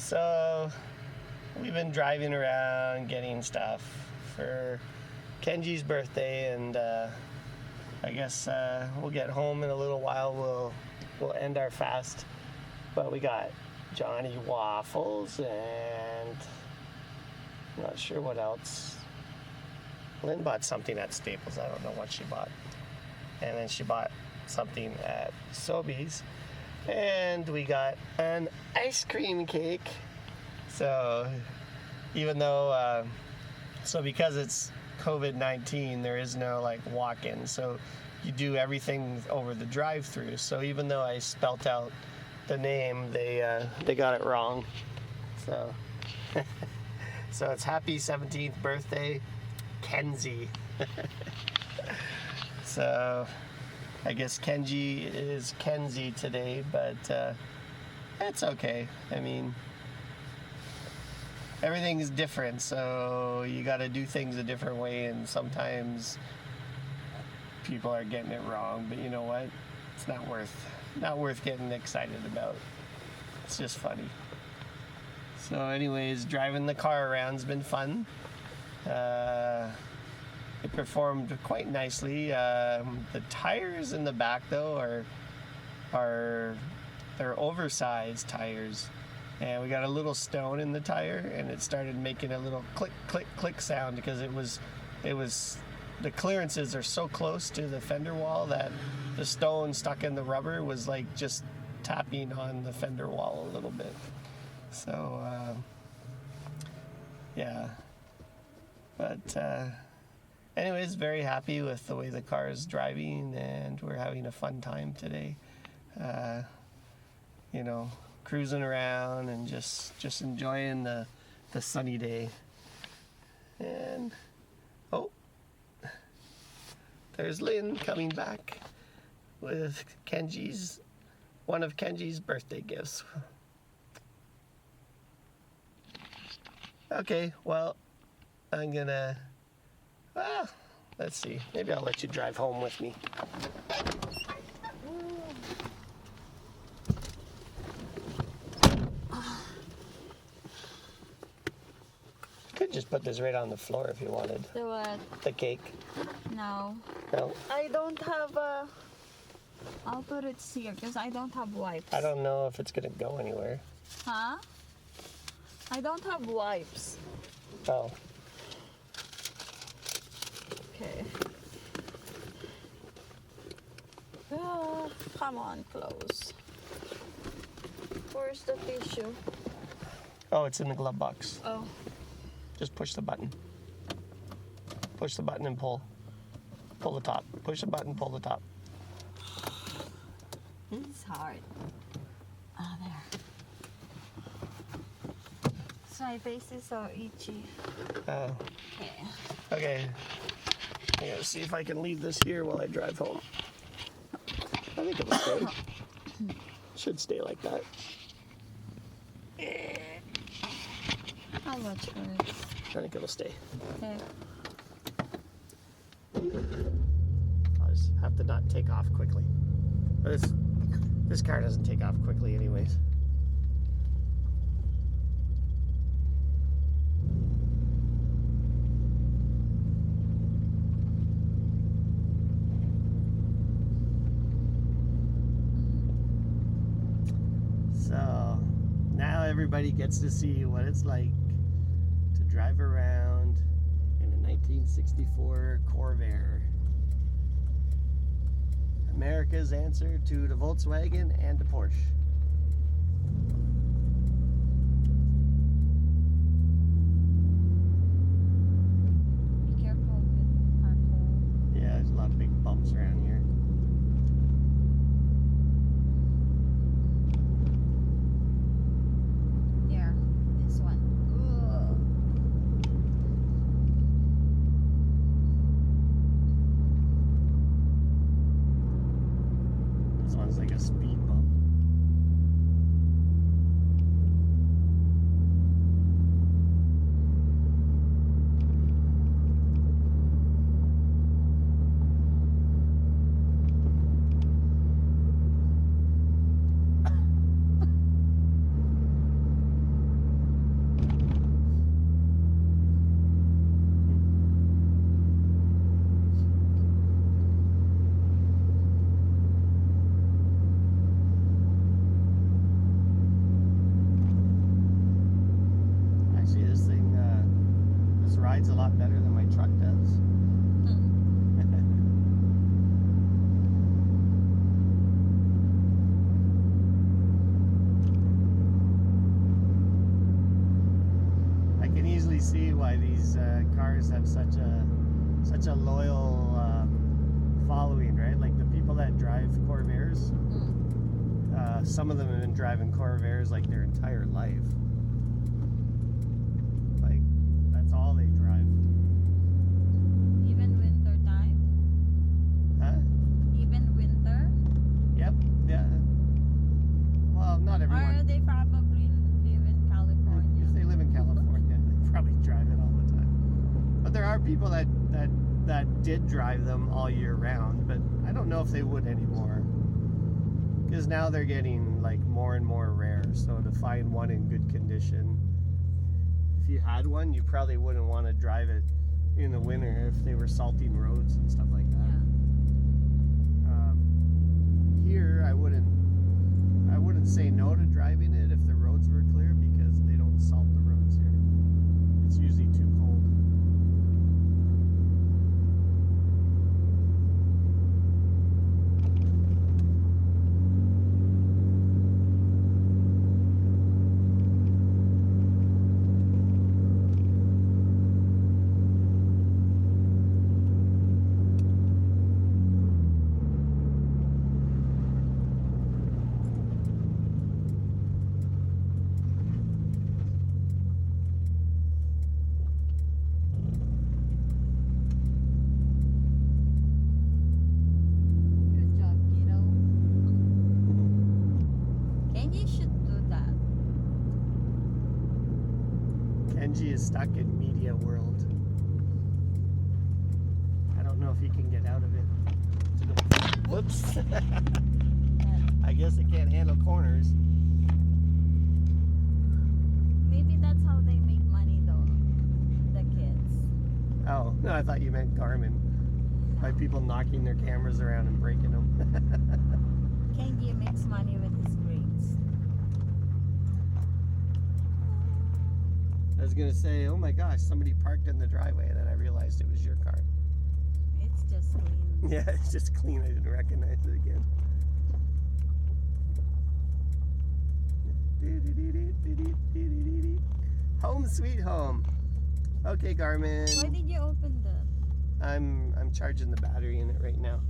So we've been driving around getting stuff for Kenji's birthday, and I guess we'll get home in a little while. We'll end our fast, but we got Johnny waffles and I'm not sure what else. Lynn bought something at Staples. I don't know what she bought, and then she bought something at Sobeys, and we got an ice cream cake. So even though because it's COVID-19, there is no like walk-in, so you do everything over the drive-through. So even though I spelt out the name, they got it wrong. So so it's happy 17th birthday, Kenzie. So I guess Kenji is Kenzie today, but it's okay. I mean, everything is different, so you got to do things a different way, and sometimes people are getting it wrong, but you know what? It's not worth getting excited about. It's just funny. So anyways, driving the car around's been fun. It performed quite nicely. The tires in the back though they're oversized tires, and we got a little stone in the tire, and it started making a little click click click sound because it was the clearances are so close to the fender wall that the stone stuck in the rubber was like just tapping on the fender wall a little bit. So yeah, but anyways, very happy with the way the car is driving, and we're having a fun time today. You know, cruising around and just enjoying the sunny day. And there's Lynn coming back with one of Kenji's birthday gifts. Okay, well, I'm gonna, let's see, maybe I'll let you drive home with me. You could just put this right on the floor if you wanted. The what? The cake. No. No? I don't have I'll put it here because I don't have wipes. I don't know if it's gonna go anywhere. Huh? I don't have wipes. Oh. Okay. Oh, come on, close. Where's the tissue? Oh, it's in the glove box. Oh. Just push the button. Push the button and pull. Pull the top. Push the button, pull the top. This is hard. Ah, there. So my face is so itchy. Oh. Okay. Okay. I'm gonna see if I can leave this here while I drive home. I think it'll stay. Should stay like that. How much for it? I think it'll stay. Okay. I'll just have to not take off quickly. But this car doesn't take off quickly anyways. So now everybody gets to see what it's like to drive around in a 1964 Corvair. America's answer to the Volkswagen and the Porsche. Be careful with pothole. Yeah, there's a lot of big bumps around here. There, this one. Ugh. This one's like a speed bump. why these cars have such a loyal following, right? Like the people that drive Corvairs, some of them have been driving Corvairs like their entire life. Like that's all they drive. Even winter time? Huh? Even winter? Yep. Yeah. Well, not everyone. Or they probably live in California? If they live in California, they probably drive it all the time. But there are people that did drive them all year round, but I don't know if they would anymore. Because now they're getting like more and more rare. So to find one in good condition, if you had one, you probably wouldn't want to drive it in the winter if they were salting roads and stuff like that. Here, I wouldn't say no to driving it if the roads were clear, because they don't salt the roads here. It's usually too cold. Good job, kiddo. Kenji should do that. Kenji is stuck in media world. I don't know if he can get out of it. Whoops. I guess it can't handle corners. Maybe that's how they make money though, the kids. Oh, no, I thought you meant Garmin. By people knocking their cameras around and breaking them. Kenji makes money with his grades. I was gonna say, oh my gosh, somebody parked in the driveway, and then I realized it was your car. It's just clean. Yeah, it's just clean. I didn't recognize it again. Home sweet home. Okay, Garmin. Why did you open that? I'm charging the battery in it right now.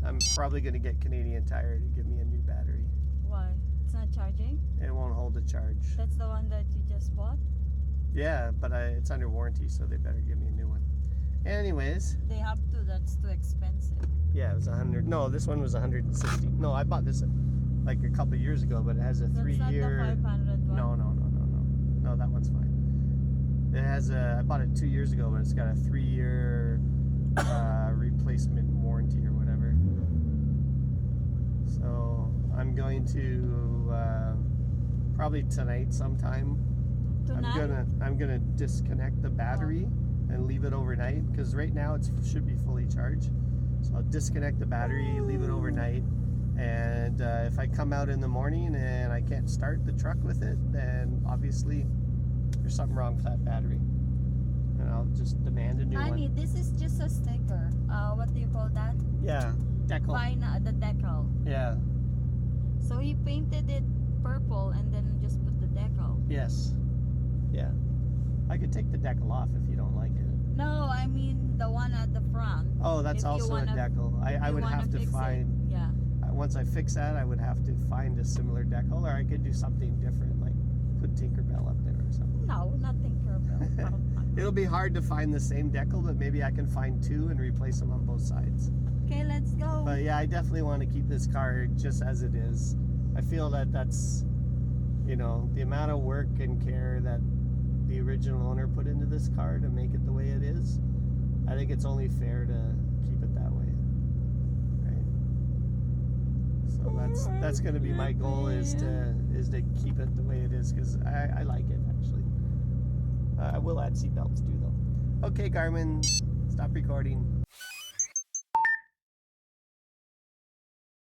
I'm probably gonna get Canadian Tire to give me a new battery. Why? It's not charging? It won't hold a charge. That's the one that you just bought? Yeah, but it's under warranty, so they better give me a new one. Anyways, They have to, that's too expensive. yeah, it was 100. No, this one was 160. No, I bought this like a couple years ago, but it has a That's not the 3-year. 500 one? No, that one's fine. It has I bought it 2 years ago, but it's got a 3-year replacement warranty or whatever. So I'm going to probably tonight sometime. Tonight? I'm gonna disconnect the battery and leave it overnight, because right now it should be fully charged. So I'll disconnect the battery, leave it overnight, and if I come out in the morning and I can't start the truck with it, then obviously there's something wrong with that battery, and I'll just demand a new Honey, one. this is just a sticker. What do you call that? Yeah, decal. The decal. Yeah. So he painted it purple and then just put the decal. Yes. Yeah. I could take the decal off if you don't like it. No, I mean the one at the front. Oh, that's If you also wanna- a decal. I You would wanna have to fix it? find. Yeah. Once I fix that, I would have to find a similar decal, or I could do something different, like put Tinkerbell up there or something. No, nothing purple. It'll be hard to find the same decal, but maybe I can find two and replace them on both sides. Okay, let's go. But yeah, I definitely want to keep this car just as it is. I feel that that's, the amount of work and care that the original owner put into this car to make it the way it is. I think it's only fair to keep it that way, right? So that's going to be my goal, is to keep it the way it is, because I like it actually. I will add seatbelts too, though. Okay, Garmin, stop recording.